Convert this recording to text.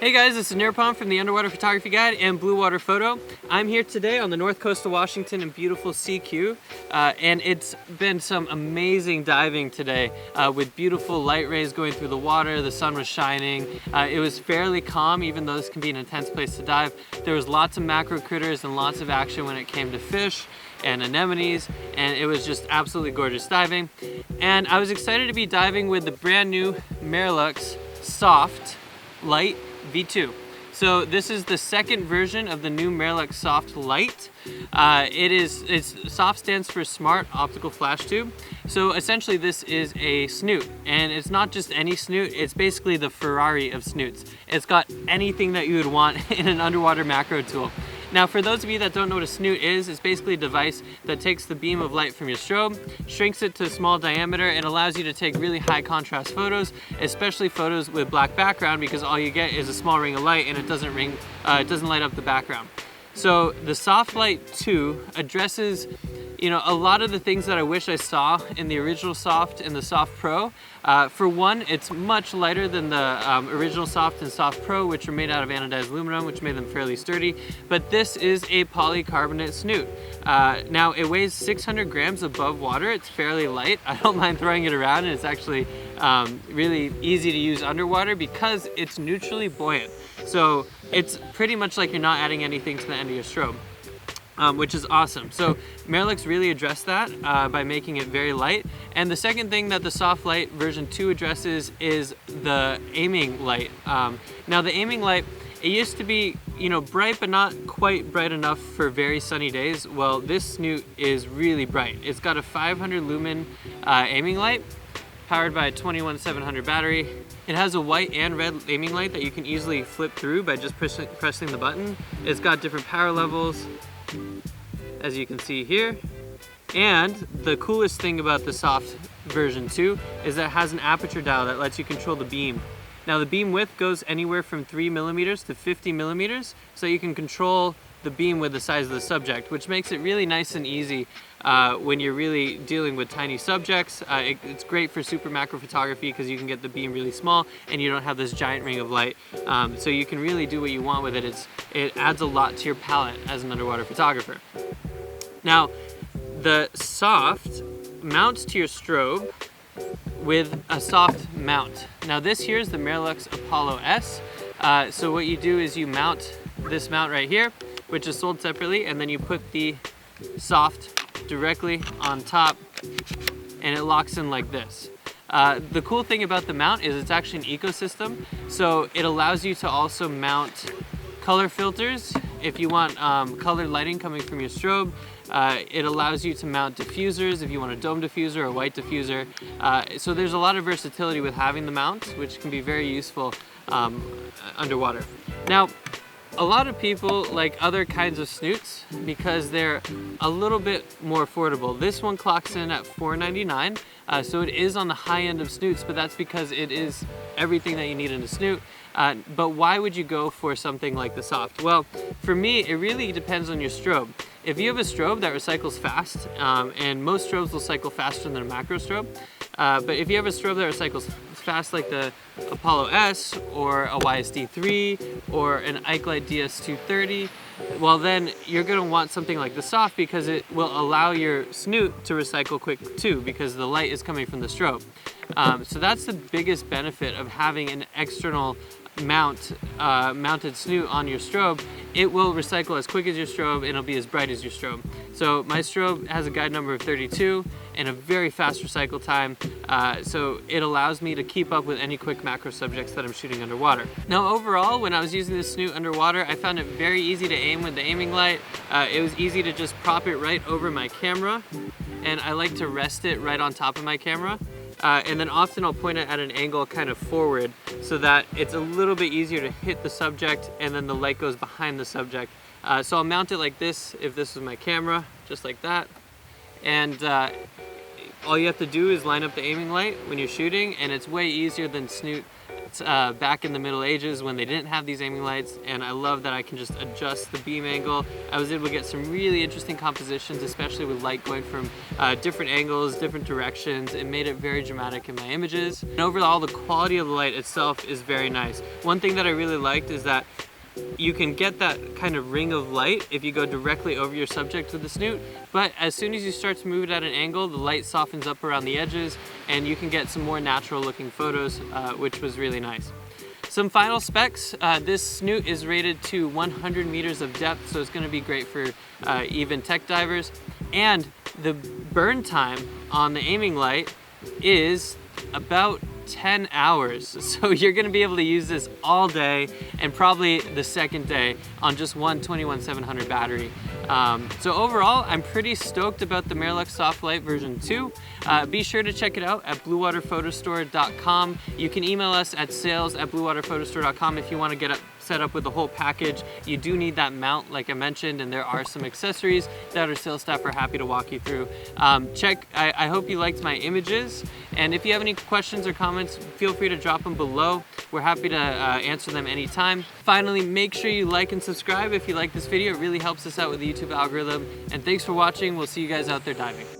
Hey guys, this is Nirpon from the Underwater Photography Guide and Blue Water Photo. I'm here today on the north coast of Washington in beautiful CQ, and it's been some amazing diving today with beautiful light rays going through the water. The sun was shining. It was fairly calm, even though this can be an intense place to dive. There was lots of macro critters and lots of action when it came to fish and anemones, and it was just absolutely gorgeous diving. And I was excited to be diving with the brand new Marelux SOFT Lite V2. So this is the second version of the new Marelux SOFT Lite. SOFT stands for Smart Optical Flash Tube. So essentially this is a snoot, and it's not just any snoot, it's basically the Ferrari of snoots. It's got anything that you would want in an underwater macro tool. Now, for those of you that don't know what a snoot is, it's basically a device that takes the beam of light from your strobe, shrinks it to a small diameter, and allows you to take really high contrast photos, especially photos with black background, because all you get is a small ring of light and it doesn't light up the background. So the SOFT Lite 2 addresses a lot of the things that I wish I saw in the original SOFT and the SOFT Pro. For one, it's much lighter than the original SOFT and SOFT Pro, which are made out of anodized aluminum, which made them fairly sturdy. But this is a polycarbonate snoot. Now, it weighs 600 grams above water. It's fairly light. I don't mind throwing it around, and it's actually really easy to use underwater because it's neutrally buoyant. So it's pretty much like you're not adding anything to the end of your strobe. Which is awesome. So Marelux really addressed that by making it very light. And the second thing that the SOFT Lite version 2 addresses is the aiming light. Now the aiming light, it used to be bright, but not quite bright enough for very sunny days. Well, this snoot is really bright. It's got a 500 lumen aiming light, powered by a 21700 battery. It has a white and red aiming light that you can easily flip through by just pressing the button. It's got different power levels, as you can see here. And the coolest thing about the SOFT version 2 is that it has an aperture dial that lets you control the beam. Now the beam width goes anywhere from 3 millimeters to 50 millimeters, so you can control the beam with the size of the subject, which makes it really nice and easy when you're really dealing with tiny subjects. It's great for super macro photography because you can get the beam really small and you don't have this giant ring of light. So you can really do what you want with it. It adds a lot to your palette as an underwater photographer. Now, the SOFT mounts to your strobe with a soft mount. Now this here is the Marelux Apollo S. So what you do is you mount this mount right here, which is sold separately, and then you put the SOFT directly on top and it locks in like this. The cool thing about the mount is it's actually an ecosystem, so it allows you to also mount color filters if you want colored lighting coming from your strobe. It allows you to mount diffusers if you want a dome diffuser or white diffuser. So there's a lot of versatility with having the mount, which can be very useful underwater. Now, a lot of people like other kinds of snoots because they're a little bit more affordable. This one clocks in at $4.99, so it is on the high end of snoots, but that's because it is everything that you need in a snoot. But why would you go for something like the SOFT? Well, for me, it really depends on your strobe. If you have a strobe that recycles fast, and most strobes will cycle faster than a macro strobe, but if you have a strobe that recycles fast like the Apollo S or a YSD3 or an Ikelite DS230, well then you're going to want something like the SOFT because it will allow your snoot to recycle quick too because the light is coming from the strobe. So that's the biggest benefit of having an external mounted snoot on your strobe. It will recycle as quick as your strobe and it'll be as bright as your strobe. So my strobe has a guide number of 32 and a very fast recycle time, so it allows me to keep up with any quick macro subjects that I'm shooting underwater. Now overall, when I was using this snoot underwater, I found it very easy to aim with the aiming light. It was easy to just prop it right over my camera, and I like to rest it right on top of my camera. And then often I'll point it at an angle kind of forward so that it's a little bit easier to hit the subject and then the light goes behind the subject. So I'll mount it like this if this is my camera, just like that. And all you have to do is line up the aiming light when you're shooting, and it's way easier than snoot back in the Middle Ages when they didn't have these aiming lights, and I love that I can just adjust the beam angle. I was able to get some really interesting compositions, especially with light going from different angles, different directions. It made it very dramatic in my images. And overall, the quality of the light itself is very nice. One thing that I really liked is that you can get that kind of ring of light if you go directly over your subject with the Snoot, but as soon as you start to move it at an angle, the light softens up around the edges and you can get some more natural looking photos, which was really nice. Some final specs, this Snoot is rated to 100 meters of depth, so it's going to be great for even tech divers. And the burn time on the aiming light is about 10 hours. So you're going to be able to use this all day and probably the second day on just one 21700 battery. So overall, I'm pretty stoked about the Marelux SOFT Lite version 2. Be sure to check it out at bluewaterphotostore.com. You can email us at sales@bluewaterphotostore.com if you want to get set up with the whole package. You do need that mount, like I mentioned, and there are some accessories that our sales staff are happy to walk you through. I hope you liked my images, and if you have any questions or comments, feel free to drop them below. We're happy to answer them anytime. Finally, make sure you like and subscribe if you like this video. It really helps us out with the YouTube algorithm. And thanks for watching. We'll see you guys out there diving.